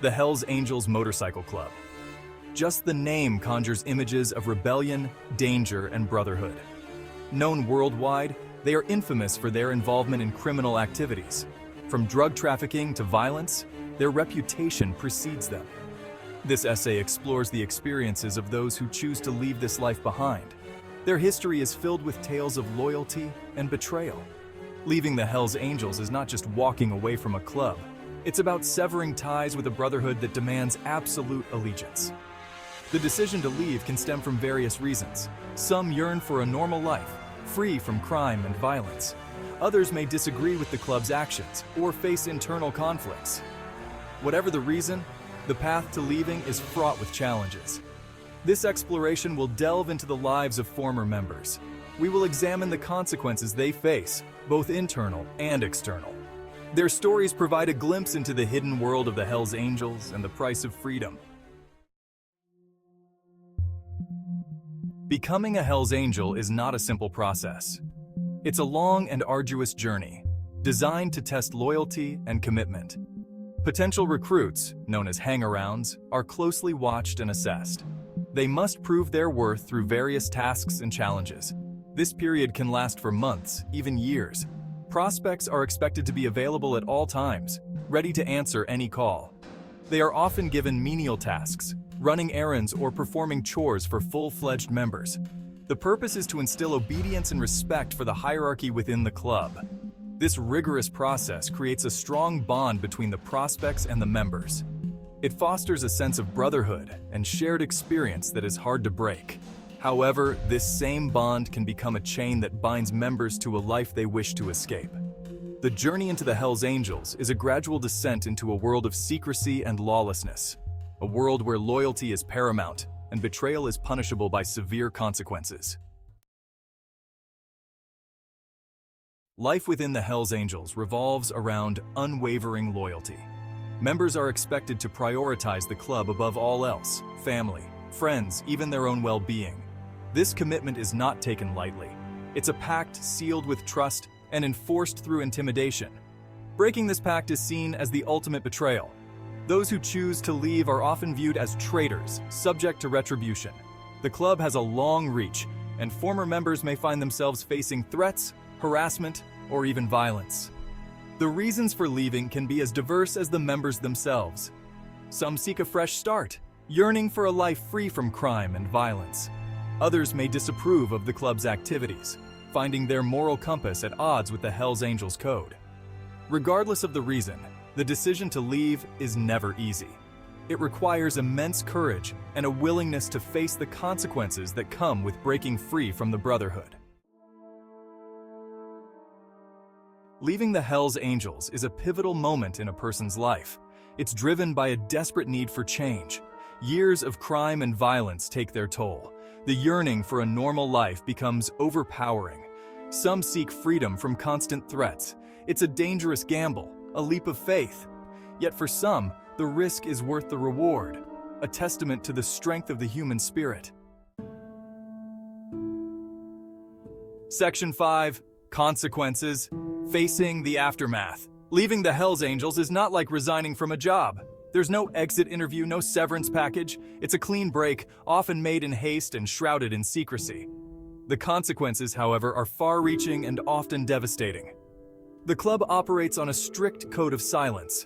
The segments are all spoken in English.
The Hells Angels Motorcycle Club. Just the name conjures images of rebellion, danger, and brotherhood. Known worldwide, they are infamous for their involvement in criminal activities. From drug trafficking to violence, their reputation precedes them. This essay explores the experiences of those who choose to leave this life behind. Their history is filled with tales of loyalty and betrayal. Leaving the Hells Angels is not just walking away from a club. It's about severing ties with a brotherhood that demands absolute allegiance. The decision to leave can stem from various reasons. Some yearn for a normal life, free from crime and violence. Others may disagree with the club's actions or face internal conflicts. Whatever the reason, the path to leaving is fraught with challenges. This exploration will delve into the lives of former members. We will examine the consequences they face, both internal and external. Their stories provide a glimpse into the hidden world of the Hells Angels and the price of freedom. Becoming a Hells Angel is not a simple process. It's a long and arduous journey, designed to test loyalty and commitment. Potential recruits, known as hangarounds, are closely watched and assessed. They must prove their worth through various tasks and challenges. This period can last for months, even years. Prospects are expected to be available at all times, ready to answer any call. They are often given menial tasks, running errands or performing chores for full-fledged members. The purpose is to instill obedience and respect for the hierarchy within the club. This rigorous process creates a strong bond between the prospects and the members. It fosters a sense of brotherhood and shared experience that is hard to break. However, this same bond can become a chain that binds members to a life they wish to escape. The journey into the Hells Angels is a gradual descent into a world of secrecy and lawlessness, a world where loyalty is paramount and betrayal is punishable by severe consequences. Life within the Hells Angels revolves around unwavering loyalty. Members are expected to prioritize the club above all else, family, friends, even their own well-being. This commitment is not taken lightly. It's a pact sealed with trust and enforced through intimidation. Breaking this pact is seen as the ultimate betrayal. Those who choose to leave are often viewed as traitors, subject to retribution. The club has a long reach, and former members may find themselves facing threats, harassment, or even violence. The reasons for leaving can be as diverse as the members themselves. Some seek a fresh start, yearning for a life free from crime and violence. Others may disapprove of the club's activities, finding their moral compass at odds with the Hells Angels code. Regardless of the reason, the decision to leave is never easy. It requires immense courage and a willingness to face the consequences that come with breaking free from the brotherhood. Leaving the Hells Angels is a pivotal moment in a person's life. It's driven by a desperate need for change. Years of crime and violence take their toll. The yearning for a normal life becomes overpowering. Some seek freedom from constant threats. It's a dangerous gamble, a leap of faith. Yet for some, the risk is worth the reward, a testament to the strength of the human spirit. Section 5. Consequences. Facing the aftermath. Leaving the Hells Angels is not like resigning from a job. There's no exit interview, no severance package. It's a clean break, often made in haste and shrouded in secrecy. The consequences, however, are far-reaching and often devastating. The club operates on a strict code of silence.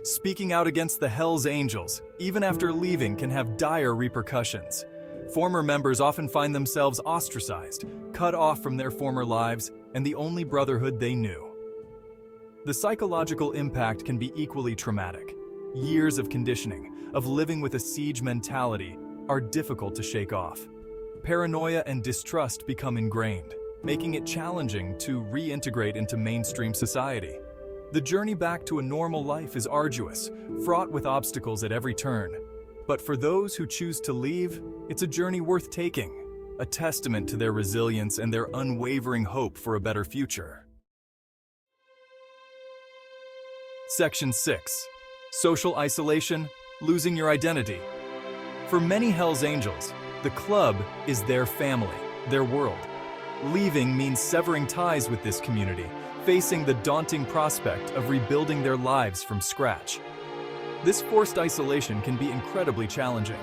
Speaking out against the Hells Angels, even after leaving, can have dire repercussions. Former members often find themselves ostracized, cut off from their former lives and the only brotherhood they knew. The psychological impact can be equally traumatic. Years of conditioning, of living with a siege mentality, are difficult to shake off. Paranoia and distrust become ingrained, making it challenging to reintegrate into mainstream society. The journey back to a normal life is arduous, fraught with obstacles at every turn. But for those who choose to leave, it's a journey worth taking, a testament to their resilience and their unwavering hope for a better future. Section 6. Social isolation, losing your identity. For many Hells Angels, the club is their family, their world. Leaving means severing ties with this community, facing the daunting prospect of rebuilding their lives from scratch. This forced isolation can be incredibly challenging.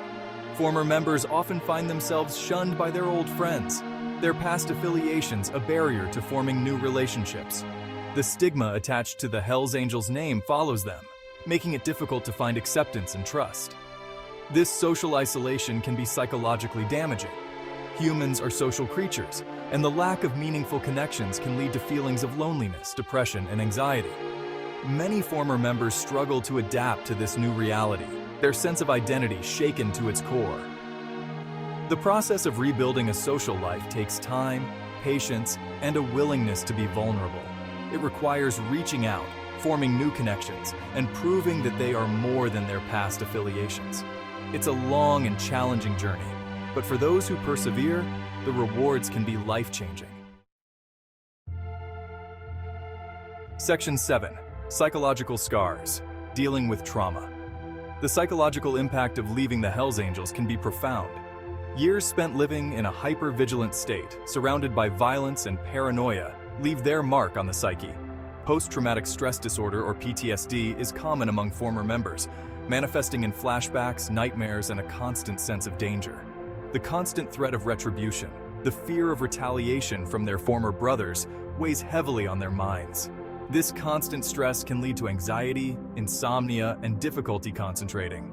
Former members often find themselves shunned by their old friends, their past affiliations a barrier to forming new relationships. The stigma attached to the Hells Angels name follows them, making it difficult to find acceptance and trust. This social isolation can be psychologically damaging. Humans are social creatures, and the lack of meaningful connections can lead to feelings of loneliness, depression, and anxiety. Many former members struggle to adapt to this new reality, their sense of identity shaken to its core. The process of rebuilding a social life takes time, patience, and a willingness to be vulnerable. It requires reaching out, forming new connections, and proving that they are more than their past affiliations. It's a long and challenging journey, but for those who persevere, the rewards can be life-changing. Section 7. Psychological scars. Dealing with trauma. The psychological impact of leaving the Hells Angels can be profound. Years spent living in a hyper-vigilant state, surrounded by violence and paranoia, leave their mark on the psyche. Post-traumatic stress disorder, or PTSD, is common among former members, manifesting in flashbacks, nightmares, and a constant sense of danger. The constant threat of retribution, the fear of retaliation from their former brothers, weighs heavily on their minds. This constant stress can lead to anxiety, insomnia, and difficulty concentrating.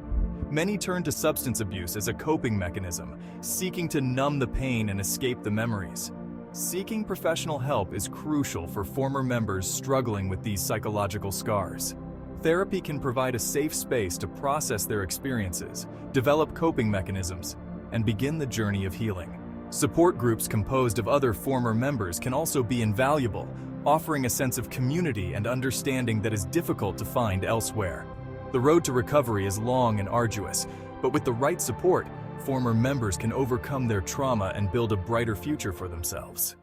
Many turn to substance abuse as a coping mechanism, seeking to numb the pain and escape the memories. Seeking professional help is crucial for former members struggling with these psychological scars. Therapy can provide a safe space to process their experiences, develop coping mechanisms, and begin the journey of healing. Support groups composed of other former members can also be invaluable, offering a sense of community and understanding that is difficult to find elsewhere. The road to recovery is long and arduous, but with the right support, former members can overcome their trauma and build a brighter future for themselves.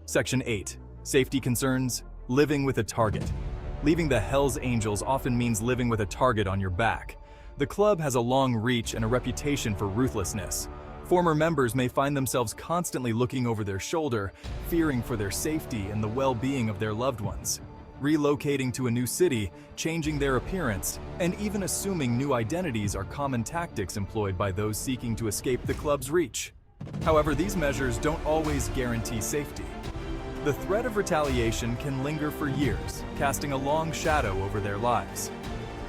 Section 8. Safety concerns. Living with a target. Leaving the Hells Angels often means living with a target on your back. The club has a long reach and a reputation for ruthlessness. Former members may find themselves constantly looking over their shoulder, fearing for their safety and the well-being of their loved ones. Relocating to a new city, changing their appearance, and even assuming new identities are common tactics employed by those seeking to escape the club's reach. However, these measures don't always guarantee safety. The threat of retaliation can linger for years, casting a long shadow over their lives.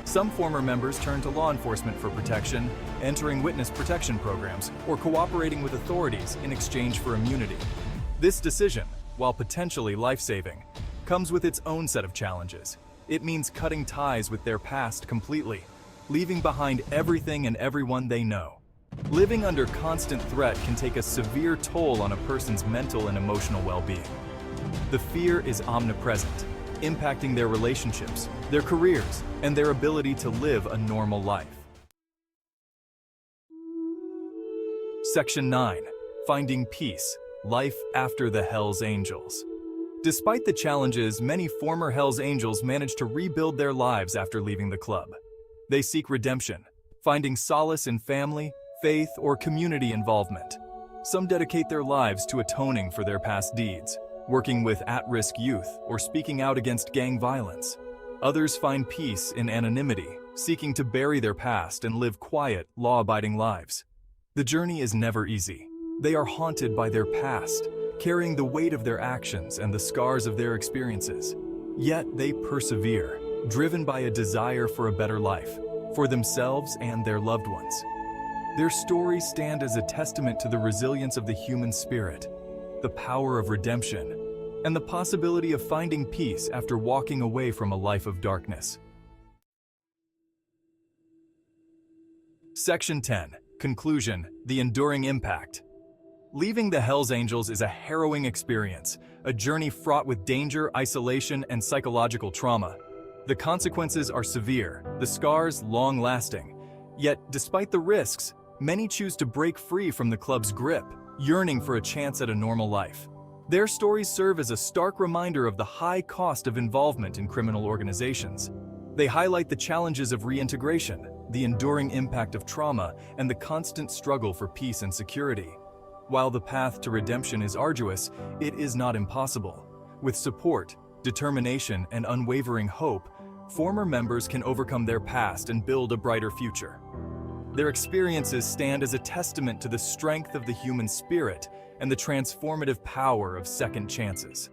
Some former members turn to law enforcement for protection, entering witness protection programs, or cooperating with authorities in exchange for immunity. This decision, while potentially life-saving, comes with its own set of challenges. It means cutting ties with their past completely, leaving behind everything and everyone they know. Living under constant threat can take a severe toll on a person's mental and emotional well-being. The fear is omnipresent, impacting their relationships, their careers, and their ability to live a normal life. Section 9. Finding peace. Life after the Hells Angels. Despite the challenges, many former Hells Angels manage to rebuild their lives after leaving the club. They seek redemption, finding solace in family, faith, or community involvement. Some dedicate their lives to atoning for their past deeds, working with at-risk youth, or speaking out against gang violence. Others find peace in anonymity, seeking to bury their past and live quiet, law-abiding lives. The journey is never easy. They are haunted by their past, carrying the weight of their actions and the scars of their experiences. Yet they persevere, driven by a desire for a better life, for themselves and their loved ones. Their stories stand as a testament to the resilience of the human spirit, the power of redemption, and the possibility of finding peace after walking away from a life of darkness. Section 10. Conclusion. The enduring impact. Leaving the Hells Angels is a harrowing experience, a journey fraught with danger, isolation, and psychological trauma. The consequences are severe, the scars long-lasting. Yet, despite the risks, many choose to break free from the club's grip, yearning for a chance at a normal life. Their stories serve as a stark reminder of the high cost of involvement in criminal organizations. They highlight the challenges of reintegration, the enduring impact of trauma, and the constant struggle for peace and security. While the path to redemption is arduous, it is not impossible. With support, determination, and unwavering hope, former members can overcome their past and build a brighter future. Their experiences stand as a testament to the strength of the human spirit and the transformative power of second chances.